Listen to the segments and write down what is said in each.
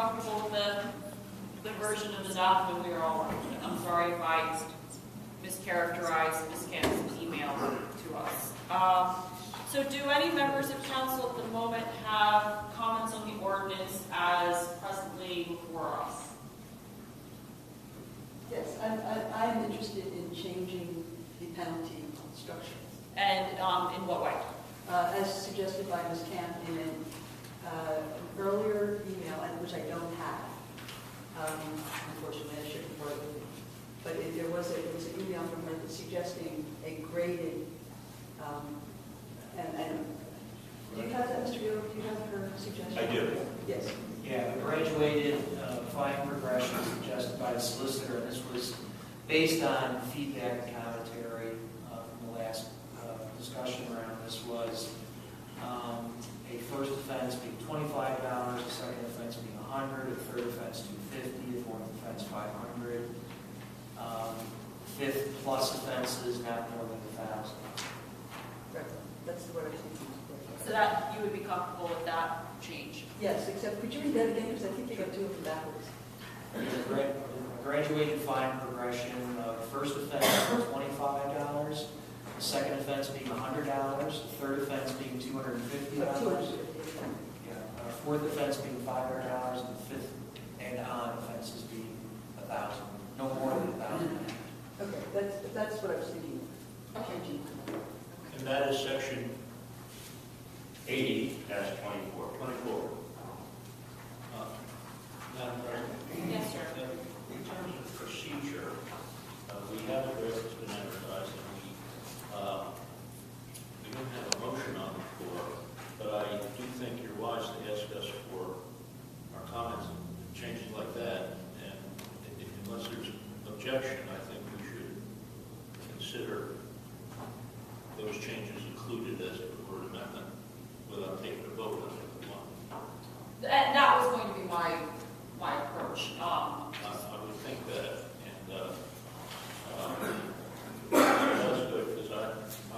comfortable with the version of the document we are all working with. I'm sorry if I mischaracterized Ms. Campbell's email to us. So do any members of council at the moment have comments on the ordinance as presently before us? Yes, I'm interested in changing the penalty structure. And in what way? As suggested by Ms. Camp in an earlier email, which I don't have. Unfortunately, I should report it. But there was an email from her suggesting a graded, and do you have that, Mr. Gill? Do you have her suggestion? I do. Yes. Yeah, the graduated fine progression suggested by the solicitor, and this was based on feedback and commentary from the last discussion around this, was a first offense being $25, a second offense being $100, a third offense $250, a fourth offense $500, fifth plus offenses not more than $1,000. Right. That's what I was thinking. So that you would be comfortable with that change? Yes, except could you read that again? Because I think you got two of them backwards. Graduated fine progression, first offense $25, the second offense being $100, the third offense being $250, yeah, fourth offense being $500, and the fifth and on offenses being $1,000, no more than $1,000. Okay, that's what I was thinking. Okay. And that is section 80-24. 24. Madam President? Yes, sir. In terms of procedure, we have a draft that's been advertised, and we don't have a motion on the floor, but I do think you're wise to ask us for our comments and changes like that, and unless there's objection, I think we should consider those changes included as a word amendment without taking a vote on it. And that was going to be my approach. I would think that, and that's good, because as I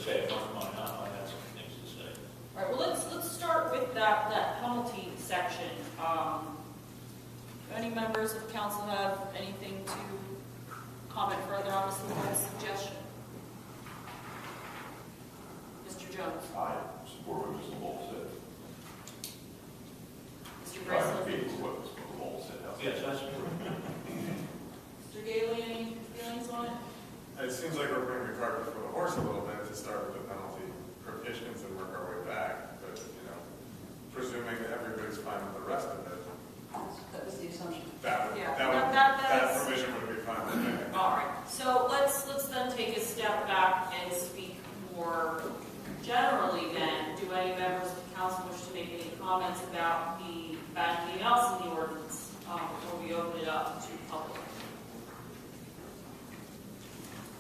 say, I have some things to say. All right, well, let's start with that penalty section. Any members of council have anything to comment further on this suggestion? Mr. Jones? I support what Mr. Ball said. Mr. Trying to Grayson? be what Mr. Ball said. Yes, that's Mr. Gailey, any feelings on it? It seems like we're putting the cart before the horse a little bit to start with the penalty provisions and work our way back. But, presuming that everybody's fine with the rest of it, That was the assumption. that provision would be fine with me. All right, so let's then take a step back and speak more generally then. Do any members of the council wish to make any comments about anything else in the ordinance before we open it up to the public?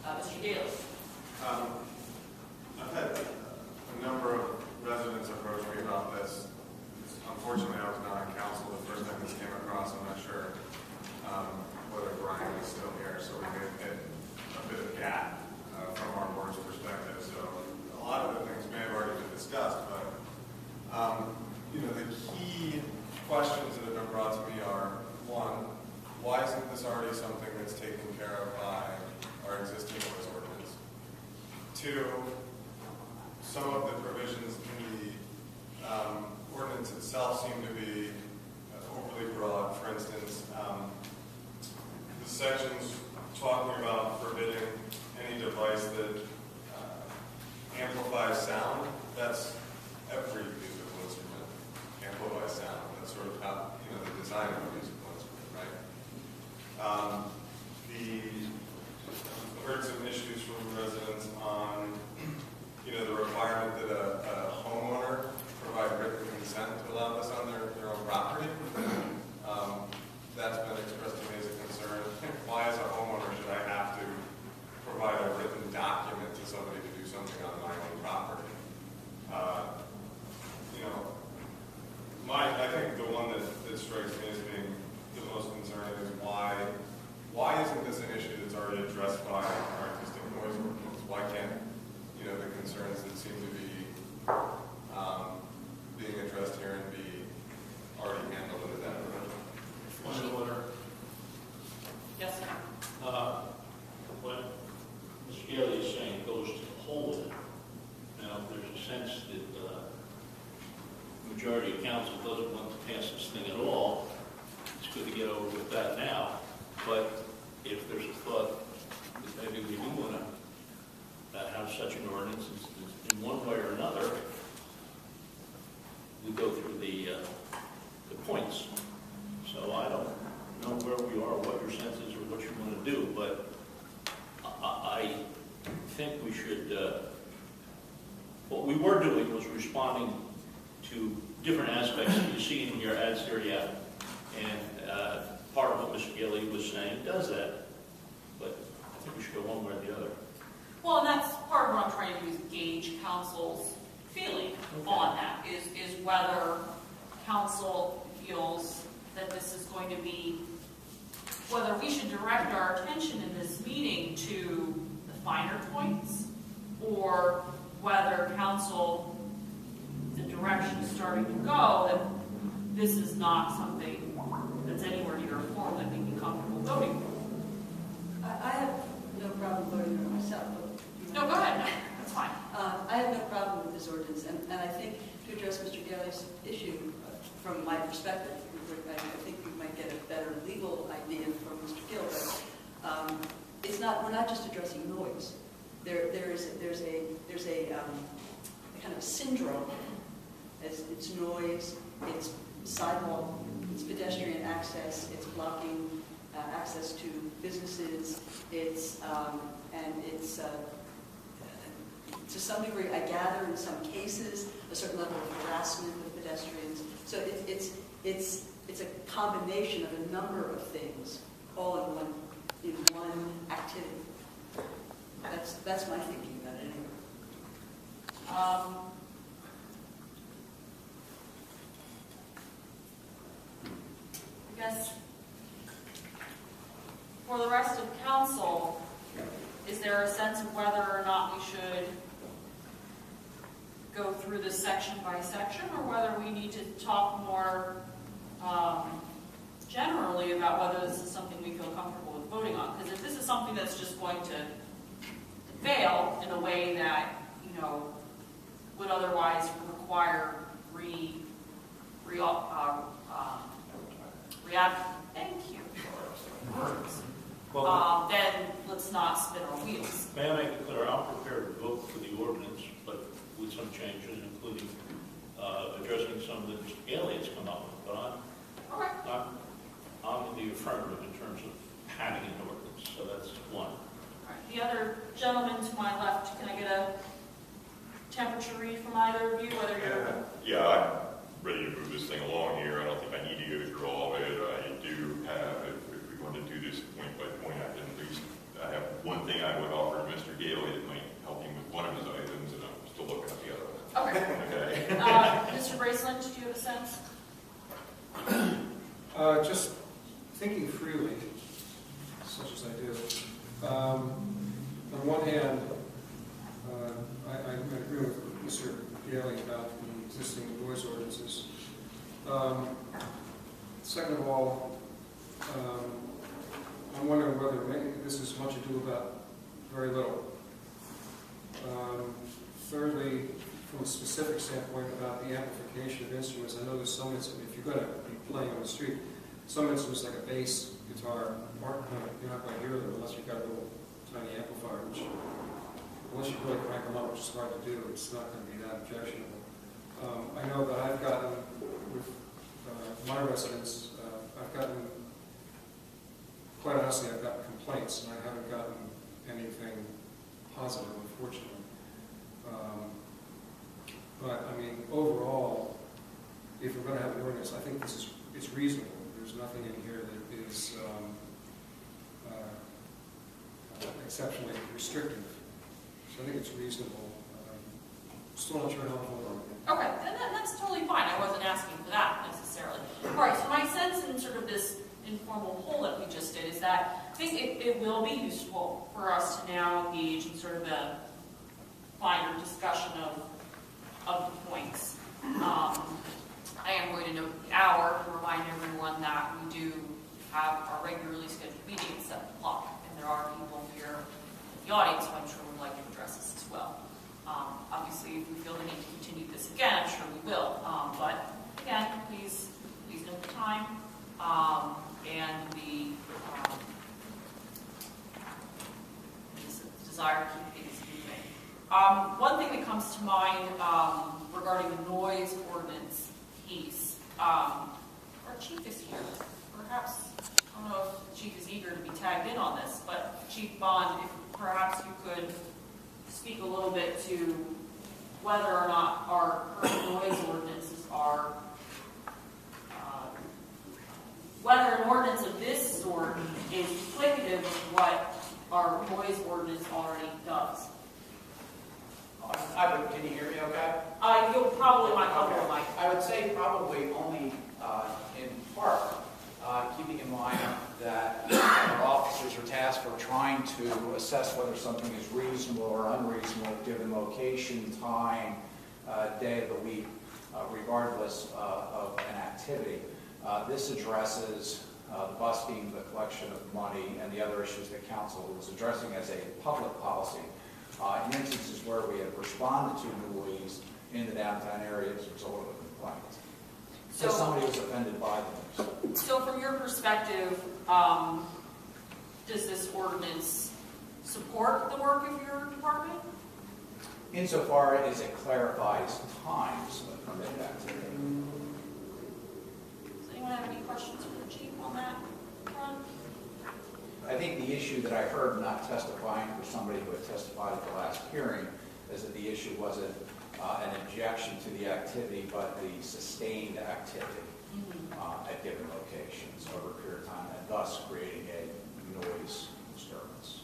Mr. Daly? I've had a number of residents approach me about this. Unfortunately, I was not on council the first time this came across. I'm not sure whether Brian is still here, so we may hit a bit of gap from our board's perspective. So a lot of the things may have already been discussed, but the key questions that have been brought to me are, one, why isn't this already something that's taken care of by our existing noise ordinance? Two, some of the provisions in the ordinance itself seem to be overly broad. For instance, the sections talking about forbidding any device that amplifies sound, that's every musical instrument amplifies sound. That's sort of how, the design of a musical instrument, right? I've heard some issues from residents on, the requirement that a homeowner provide written consent to allow this on their own property. That's been expressed to me as a concern. Why, as a homeowner, should I have to provide a written document to somebody to do something on my own property? I think the one that strikes me as being the most concerning is why isn't this an issue that's already addressed by our existing noise ordinance? Why can't, the concerns that seem to be being addressed here and be already handled in that regard? to get over with that now, but if there's a thought that maybe we do want to have such an ordinance in one way or another, we go through the points. So I don't know where we are, what your sense is, or what you want to do, but I think we should, what we were doing was responding to different aspects that you see in here as Syria, and part of what Mr. Gilly was saying does that, but I think we should go one way or the other. Well, and that's part of what I'm trying to do is gauge council's feeling on that, is whether council feels that this is going to be, whether we should direct our attention in this meeting to the finer points, or whether council, the direction is starting to go, that this is not something that's anywhere near a form that we'd be comfortable voting for. I have no problem voting for myself. No, go ahead, no, that's fine. I have no problem with this ordinance, and I think to address Mr. Galley's issue, from my perspective, I think we might get a better legal idea from Mr. Gill, but it's not, we're not just addressing noise. There's a kind of syndrome. It's noise, it's sidewalk, it's pedestrian access, it's blocking access to businesses, it's to some degree, I gather in some cases, a certain level of harassment of pedestrians. So it's a combination of a number of things, all in one activity. That's my thinking about it anyway. I guess for the rest of council, is there a sense of whether or not we should go through this section by section, or whether we need to talk more generally about whether this is something we feel comfortable with voting on? Because if this is something that's just going to fail in a way that, would otherwise require thank you. Then let's not spin our wheels. May I make it clear, I'm prepared to vote for the ordinance, but with some changes, including addressing some that Mr. Gailey has come up with. But I'm in the affirmative in terms of having an ordinance, so that's one. All right. The other gentleman to my left, can I get a temperature read from either of you, whether you're... Yeah, I'm ready to move this thing along here. I don't think I need to go through all of it. I do have, if we want to do this point by point, I can at least, I have one thing I would offer to Mr. Gailey that might help him with one of his items, and I'm still looking at the other one. Okay. Okay. Mr. Braceland, do you have a sense? Just thinking freely, such as I do. On one hand, I agree with Mr. Gailey about the existing noise ordinances. Second of all, I'm wondering whether this is much ado about very little. Thirdly, from a specific standpoint about the amplification of instruments, I know there's some instruments, if you're going to be playing on the street, some instruments like a bass guitar, you're not going to hear them unless you've got a little tiny amplifier, which, unless you really crank them up, which is hard to do, it's not going to be that objectionable. I know that I've gotten, with my residents, quite honestly, I've gotten complaints, and I haven't gotten anything positive, unfortunately. But, I mean, overall, if we're going to have an ordinance, I think it's reasonable. There's nothing in here that is exceptionally restrictive. So I think it's reasonable. Still not sure how to vote on it. Okay, and that's totally fine. I wasn't asking for that necessarily. All right, so my sense in sort of this informal poll that we just did is that I think it will be useful for us to now engage in sort of a finer discussion of the points. I am going to note the hour to remind everyone that we do have our regularly scheduled meeting at 7 o'clock, and there are people here in the audience who I'm sure would like to address this as well. Obviously, if we feel the need to continue this again, I'm sure we will. But again, please note the time. One thing that comes to mind regarding the noise ordinance piece, our chief is here. Perhaps, I don't know if the chief is eager to be tagged in on this, but Chief Bond, if perhaps you could speak a little bit to whether or not our current noise ordinances are, whether an ordinance of this sort is duplicative of what our noise ordinance already does. Can you hear me okay? You'll probably want to cover the mic. I would say probably only in part, keeping in mind that our officers are tasked with trying to assess whether something is reasonable or unreasonable given location, time, day of the week, regardless of an activity. This addresses the busking, the collection of money, and the other issues that council was addressing as a public policy. In instances where we have responded to noise in the downtown area as a result of a complaint. So somebody was offended by them. So from your perspective, does this ordinance support the work of your department? Insofar as it clarifies times of permitted activity. Does anyone have any questions for the chief on that front? I think the issue that I heard not testifying for somebody who had testified at the last hearing is that the issue wasn't an objection to the activity, but the sustained activity at given locations over a period of time, and thus creating a noise disturbance.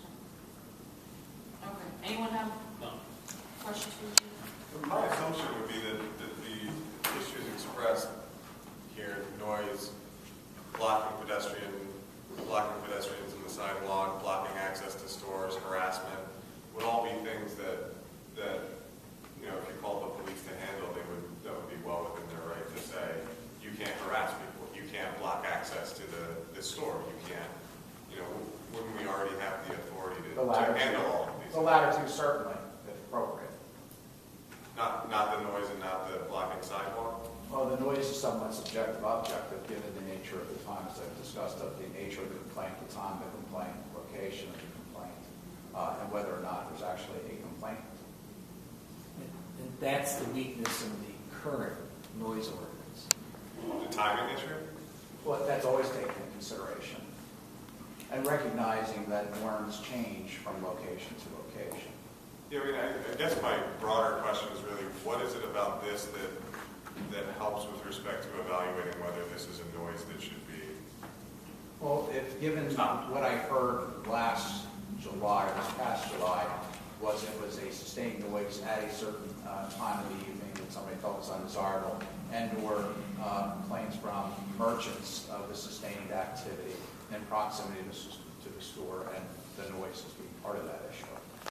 Okay. Anyone have questions for the chief? My assumption would be that the issues expressed here, noise, blocking pedestrians in the sidewalk, blocking access to stores, harassment, would all be things that you know, if you called the police to handle, that would be well within their right to say, you can't harass people, you can't block access to the store, you can't, you know, wouldn't we already have the authority to handle all of these? The latter two certainly, if appropriate. Not the noise and not the blocking sidewalk? Well, the noise is somewhat subjective, objective, given the nature of the times I've discussed, of the nature of the complaint, the time of the complaint, location of the complaint, and whether or not there's actually a complaint. And that's the weakness in the current noise ordinance. The timing issue? Well, that's always taken into consideration. And recognizing that norms change from location to location. Yeah, I mean, I guess my broader question is really, what is it about this that helps with respect to evaluating whether this is a noise that should be? Well, if given what I heard last July, or this past July, was it was a sustained noise at a certain time of the evening that somebody felt was undesirable, and/or complaints from merchants of the sustained activity in proximity to the store, and the noise as being part of that issue.